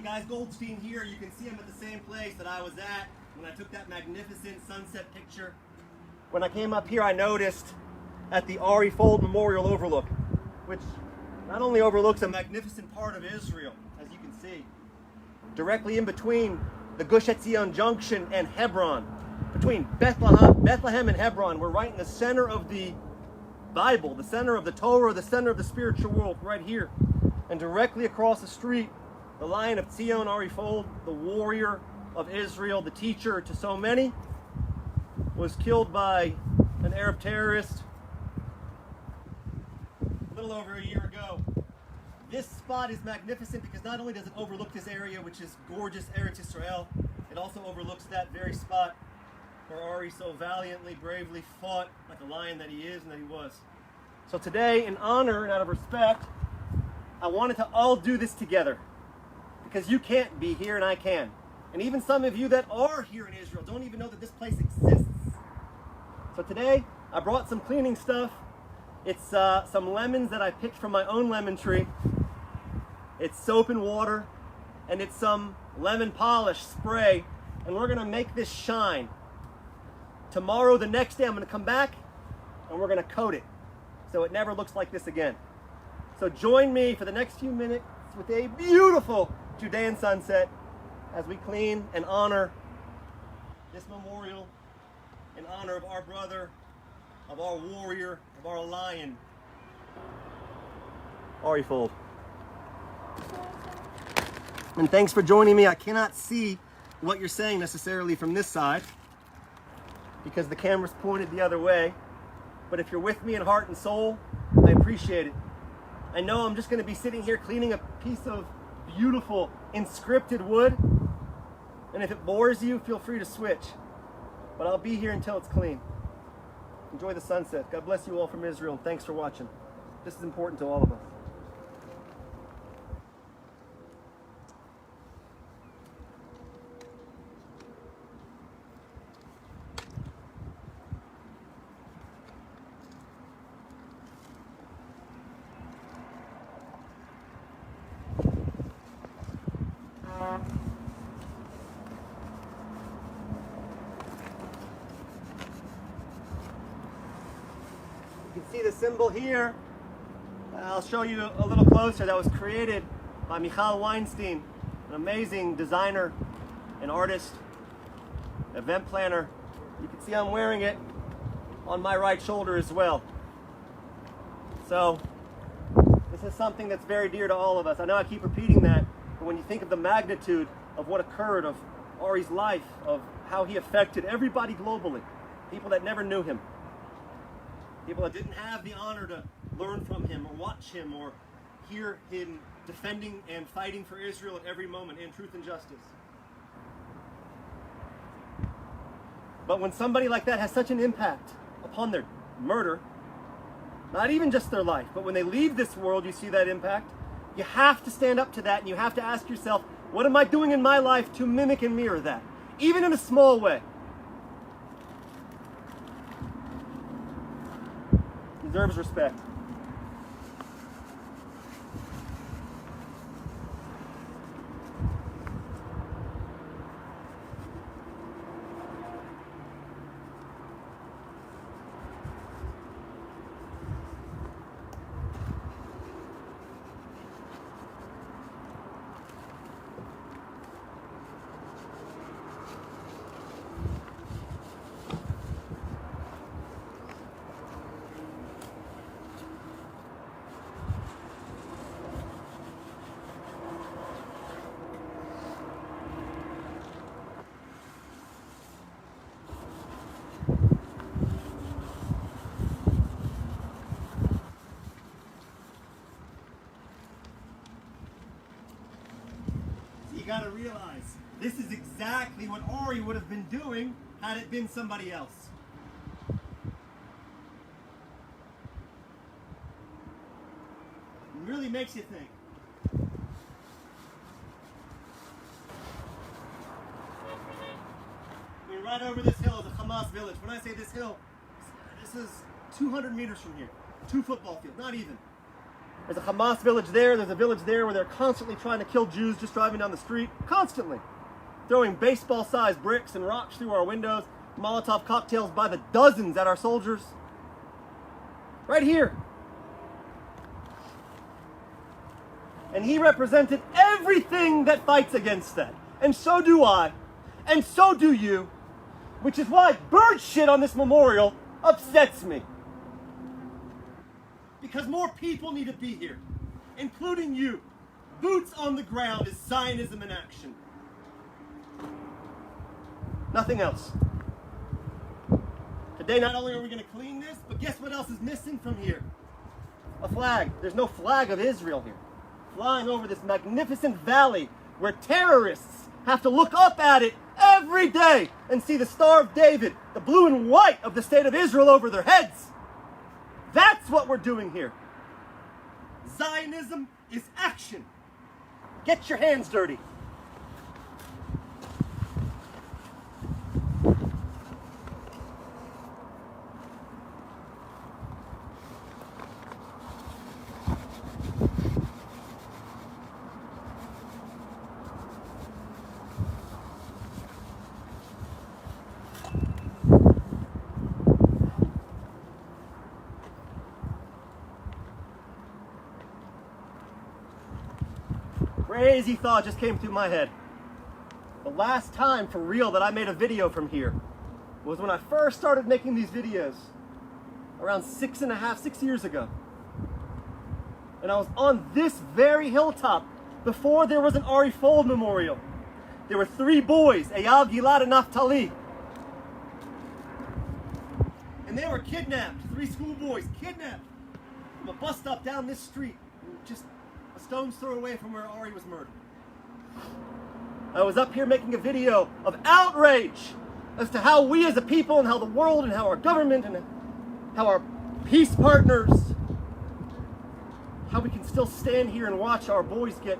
guys, Goldstein here. You can see I'm at the same place that I was at when I took that magnificent sunset picture. When I came up here, I noticed at the Ari Fuld Memorial Overlook, which not only overlooks a magnificent part of Israel, as you can see, directly in between the Gush Etzion Junction and Hebron, between Bethlehem and Hebron. We're right in the center of the Bible, the center of the Torah, the center of the spiritual world, right here. And directly across the street, the Lion of Zion, Ari Fuld, the warrior of Israel, the teacher to so many, was killed by an Arab terrorist a little over a year ago. This spot is magnificent because not only does it overlook this area, which is gorgeous Eretz Israel, it also overlooks that very spot where Ari so valiantly, bravely fought like a lion that he is and that he was. So today, in honor and out of respect, I wanted to all do this together, because you can't be here and I can. And even some of you that are here in Israel don't even know that this place exists. So today, I brought some cleaning stuff. It's some lemons that I picked from my own lemon tree. It's soap and water, and it's some lemon polish spray, and we're gonna make this shine. Tomorrow, the next day, I'm gonna come back and we're gonna coat it so it never looks like this again. So join me for the next few minutes with a beautiful Judean sunset as we clean and honor this memorial in honor of our brother, of our warrior, of our lion, Ari Fuld. And thanks for joining me. I cannot see what you're saying necessarily from this side because the camera's pointed the other way. But if you're with me in heart and soul, I appreciate it. I know I'm just going to be sitting here cleaning a piece of beautiful inscripted wood. And if it bores you, feel free to switch. But I'll be here until it's clean. Enjoy the sunset. God bless you all from Israel, and thanks for watching. This is important to all of us. You can see the symbol here. I'll show you a little closer. That was created by Michal Weinstein, an amazing designer, an artist, event planner. You can see I'm wearing it on my right shoulder as well. So this is something that's very dear to all of us. I know I keep repeating that, but when you think of the magnitude of what occurred, of Ari's life, of how he affected everybody globally, people that never knew him, people that didn't have the honor to learn from him or watch him or hear him defending and fighting for Israel at every moment in truth and justice. But when somebody like that has such an impact upon their murder, not even just their life, but when they leave this world, you see that impact, you have to stand up to that and you have to ask yourself, what am I doing in my life to mimic and mirror that, even in a small way? Deserves respect. You gotta realize, this is exactly what Ari would have been doing had it been somebody else. It really makes you think. I mean, right over this hill is a Hamas village. When I say this hill, this is 200 meters from here. 2 football fields, not even. There's a Hamas village there. There's a village there where they're constantly trying to kill Jews just driving down the street. Constantly. Throwing baseball-sized bricks and rocks through our windows. Molotov cocktails by the dozens at our soldiers. Right here. And he represented everything that fights against that. And so do I. And so do you. Which is why bird shit on this memorial upsets me. Because more people need to be here. Including you. Boots on the ground is Zionism in action. Nothing else. Today, not only are we going to clean this, but guess what else is missing from here? A flag. There's no flag of Israel here. Flying over this magnificent valley where terrorists have to look up at it every day and see the Star of David, the blue and white of the state of Israel over their heads. That's what we're doing here. Zionism is action. Get your hands dirty. Crazy thought just came through my head. The last time for real that I made a video from here was when I first started making these videos around 6 years ago. And I was on this very hilltop before there was an Ari Fuld memorial. There were 3 boys, Eyal, Gilad, and Naphtali. And they were kidnapped, 3 schoolboys kidnapped from a bus stop down this street. Just a stone's throw away from where Ari was murdered. I was up here making a video of outrage as to how we as a people and how the world and how our government and how our peace partners, how we can still stand here and watch our boys get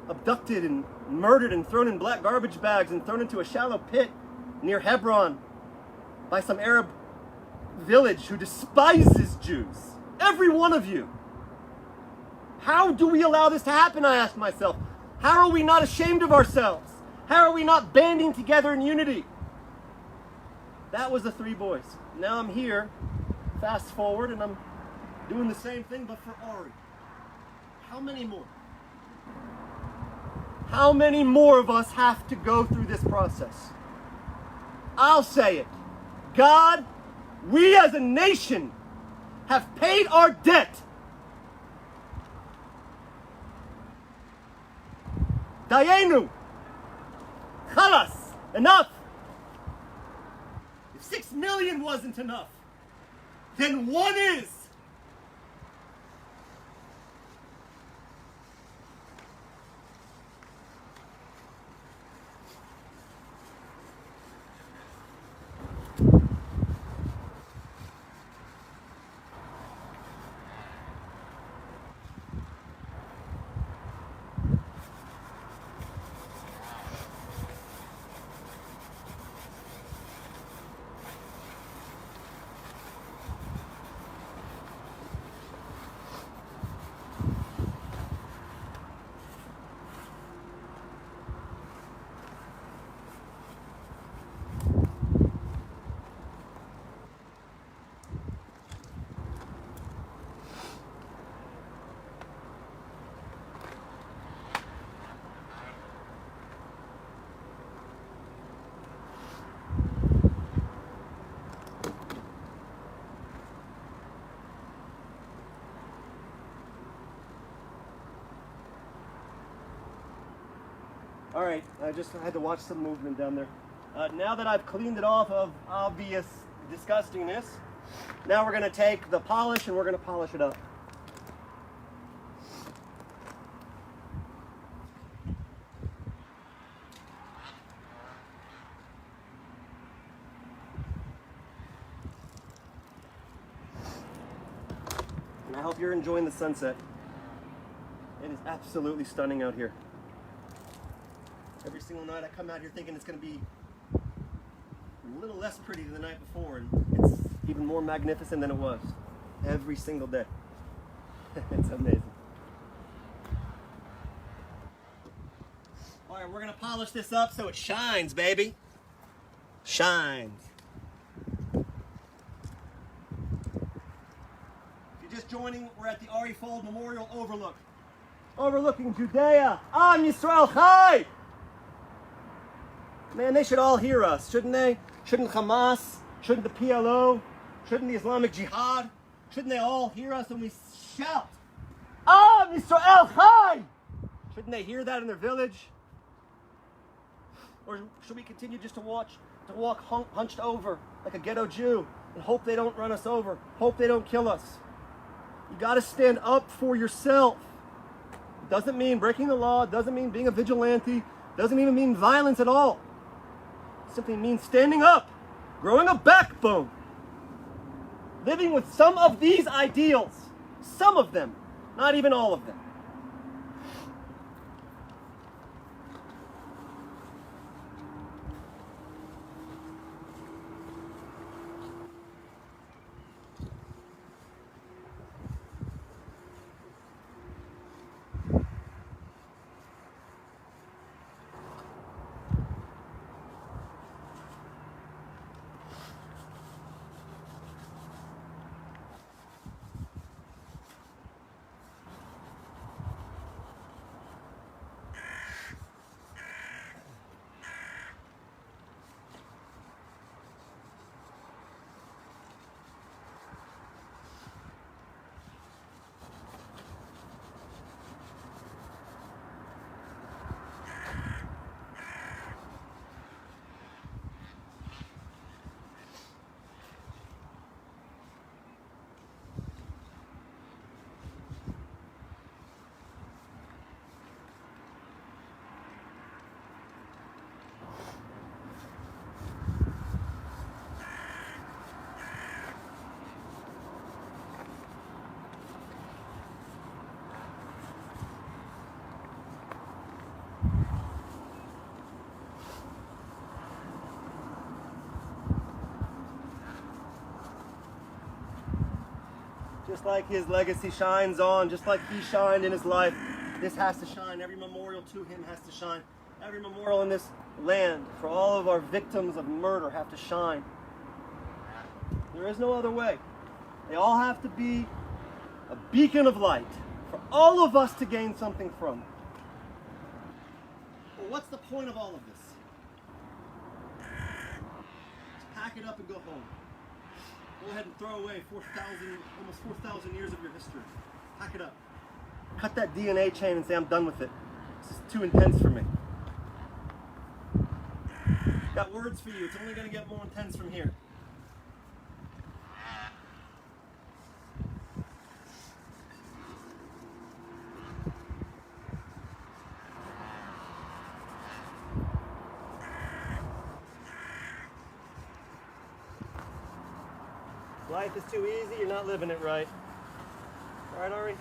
abducted and murdered and thrown in black garbage bags and thrown into a shallow pit near Hebron by some Arab village who despises Jews. Every one of you. How do we allow this to happen, I ask myself? How are we not ashamed of ourselves? How are we not banding together in unity? That was the 3 boys. Now I'm here, fast forward, and I'm doing the same thing, but for Ari. How many more? How many more of us have to go through this process? I'll say it. God, we as a nation have paid our debt. Dayenu. Khalas. Enough. If 6 million wasn't enough, then 1 is. All right, I just had to watch some movement down there. Now that I've cleaned it off of obvious disgustingness, now we're going to take the polish and we're going to polish it up. And I hope you're enjoying the sunset. It is absolutely stunning out here. Every single night I come out here thinking it's going to be a little less pretty than the night before, and it's even more magnificent than it was. Every single day. It's amazing. All right, we're gonna polish this up so it shines, baby. Shines. If you're just joining, we're at the Ari Fuld Memorial Overlook. Overlooking Judea. Am Yisrael Chai! Man, they should all hear us, shouldn't they? Shouldn't Hamas, shouldn't the PLO, shouldn't the Islamic Jihad, shouldn't they all hear us when we shout, Am Yisrael Chai! Shouldn't they hear that in their village? Or should we continue just to walk hunched over like a ghetto Jew and hope they don't run us over, hope they don't kill us? You gotta stand up for yourself. It doesn't mean breaking the law, it doesn't mean being a vigilante, it doesn't even mean violence at all. It simply means standing up, growing a backbone, living with some of these ideals, some of them, not even all of them. Just like his legacy shines on, just like he shined in his life, this has to shine. Every memorial to him has to shine. Every memorial in this land for all of our victims of murder have to shine. There is no other way. They all have to be a beacon of light for all of us to gain something from. Well, what's the point of all of this? Just pack it up and go home. Go ahead and throw away almost 4,000 years of your history. Pack it up. Cut that DNA chain and say, I'm done with it. This is too intense for me. Got words for you. It's only going to get more intense from here. Life is too easy, you're not living it right. All right, Ari?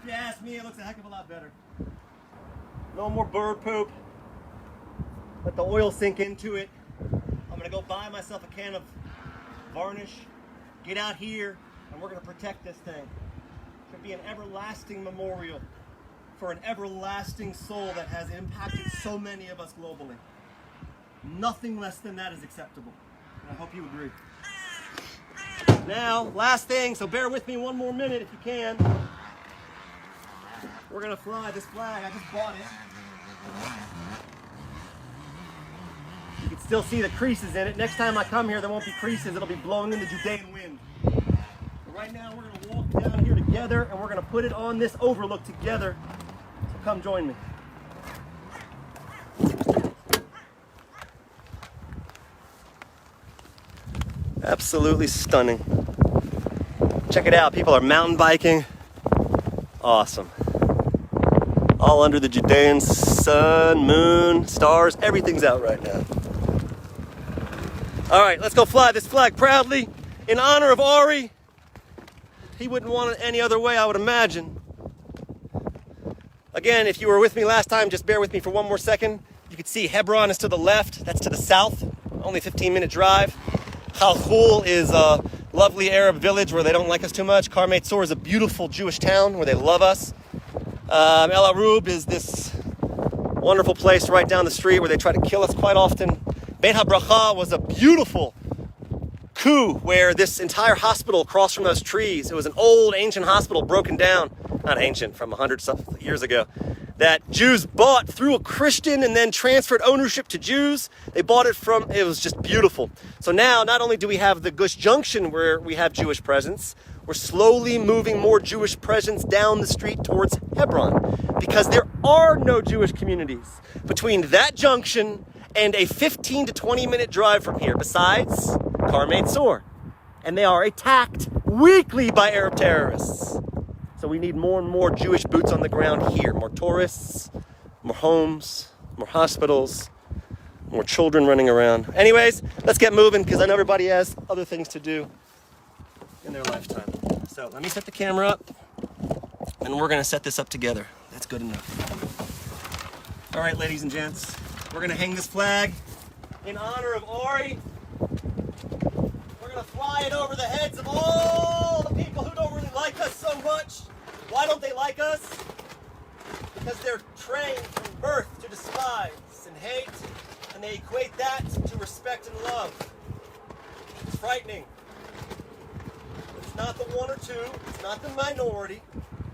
If you ask me, it looks a heck of a lot better. No more bird poop. Let the oil sink into it. I'm gonna go buy myself a can of varnish, get out here, and we're gonna protect this thing. It should be an everlasting memorial for an everlasting soul that has impacted so many of us globally. Nothing less than that is acceptable. And I hope you agree. Now, last thing, so bear with me one more minute if you can. We're gonna fly this flag. I just bought it. You can still see the creases in it. Next time I come here, there won't be creases. It'll be blowing in the Judean wind. But right now, we're gonna walk down here together, and we're gonna put it on this overlook together. So come join me. Absolutely stunning. Check it out. People are mountain biking. Awesome. All under the Judean sun, moon, stars. Everything's out right now. All right, let's go fly this flag proudly in honor of Ari. He wouldn't want it any other way, I would imagine. Again, if you were with me last time, just bear with me for one more second. You can see Hebron is to the left. That's to the south. Only a 15-minute drive. Khalkhul is a lovely Arab village where they don't like us too much. Karmei Tzor is a beautiful Jewish town where they love us. El Arub is this wonderful place right down the street where they try to kill us quite often. Beit HaBracha was a beautiful coup where this entire hospital across from those trees, it was an old ancient hospital broken down, not ancient, from 100 years ago, that Jews bought through a Christian and then transferred ownership to Jews. They bought it from, it was just beautiful. So now, not only do we have the Gush Junction where we have Jewish presence, we're slowly moving more Jewish presence down the street towards Hebron because there are no Jewish communities between that junction and a 15 to 20 minute drive from here, besides Karmei Tzor. And they are attacked weekly by Arab terrorists. So we need more and more Jewish boots on the ground here. More tourists, more homes, more hospitals, more children running around. Anyways, let's get moving because I know everybody has other things to do in their lifetime. So let me set the camera up and we're gonna set this up together. That's good enough. All right, ladies and gents, we're gonna hang this flag in honor of Ari. We're gonna fly it over the heads of all the people who don't really like us so much. Why don't they like us? Because they're trained from birth to despise and hate, and they equate that to respect and love. It's frightening. It's not the one or two, it's not the minority,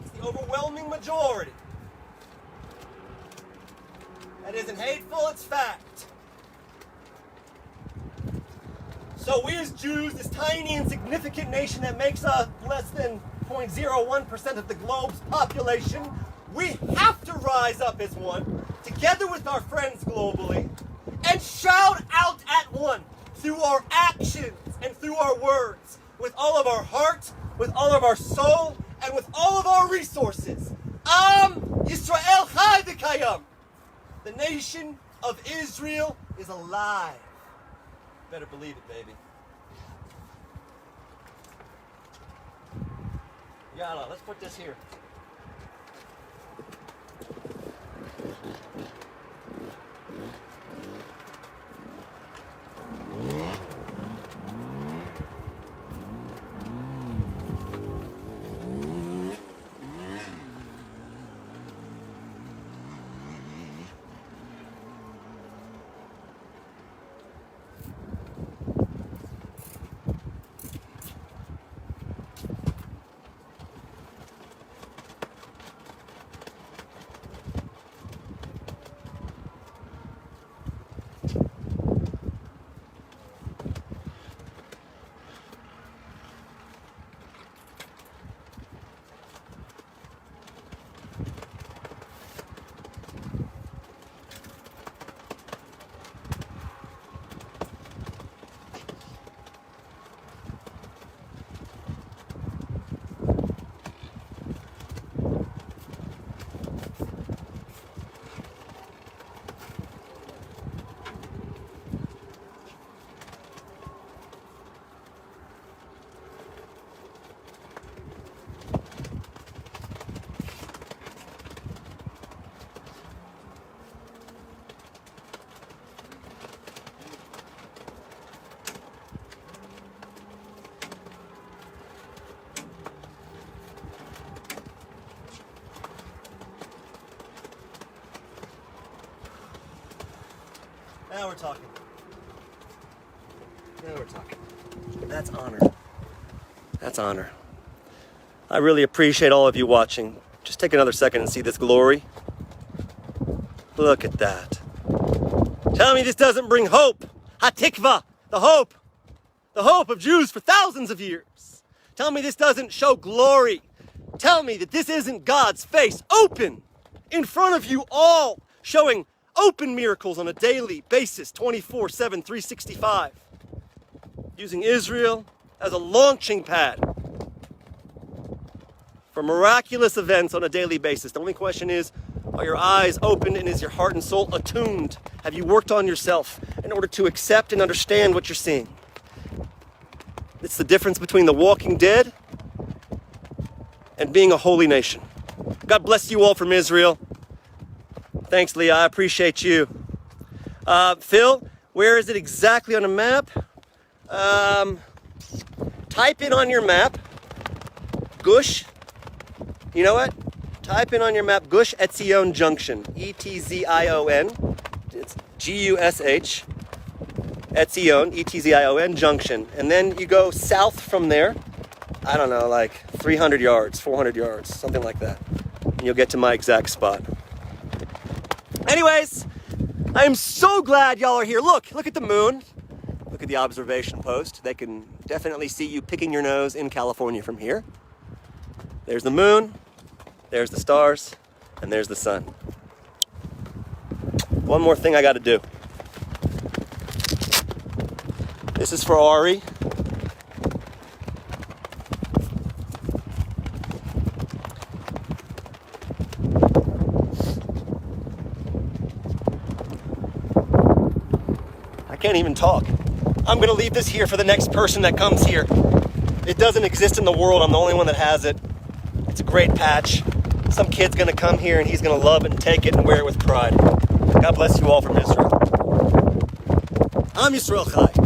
it's the overwhelming majority. That isn't hateful, it's fact. So we as Jews, this tiny insignificant nation that makes up less than 0.01% of the globe's population, we have to rise up as one, together with our friends globally, and shout out at one through our actions and through our words, with all of our heart, with all of our soul, and with all of our resources. Am Yisrael Chai V'Kayam. The nation of Israel is alive. Better believe it, baby. Yalla, let's put this here. Now we're talking. Now we're talking. That's honor. That's honor. I really appreciate all of you watching. Just take another second and see this glory. Look at that. Tell me this doesn't bring hope. Hatikva, the hope of Jews for thousands of years. Tell me this doesn't show glory. Tell me that this isn't God's face open in front of you all, showing open miracles on a daily basis, 24/7, 365. Using Israel as a launching pad for miraculous events on a daily basis. The only question is, are your eyes open and is your heart and soul attuned? Have you worked on yourself in order to accept and understand what you're seeing? It's the difference between the walking dead and being a holy nation. God bless you all from Israel. Thanks, Leah. I appreciate you. Phil, where is it exactly on a map? Type in on your map, Gush. You know what? Type in on your map, Gush Etzion Junction. E-T-Z-I-O-N. It's G-U-S-H. Etzion, E-T-Z-I-O-N Junction. And then you go south from there. I don't know, like 300 yards, 400 yards, something like that. And you'll get to my exact spot. Anyways, I am so glad y'all are here. Look at the moon. Look at the observation post. They can definitely see you picking your nose in California from here. There's the moon, there's the stars, and there's the sun. One more thing I got to do. This is for Ari. I can't even talk. I'm going to leave this here for the next person that comes here. It doesn't exist in the world. I'm the only one that has it. It's a great patch. Some kid's going to come here and he's going to love it and take it and wear it with pride. God bless you all from Israel. I'm Yisrael Chai.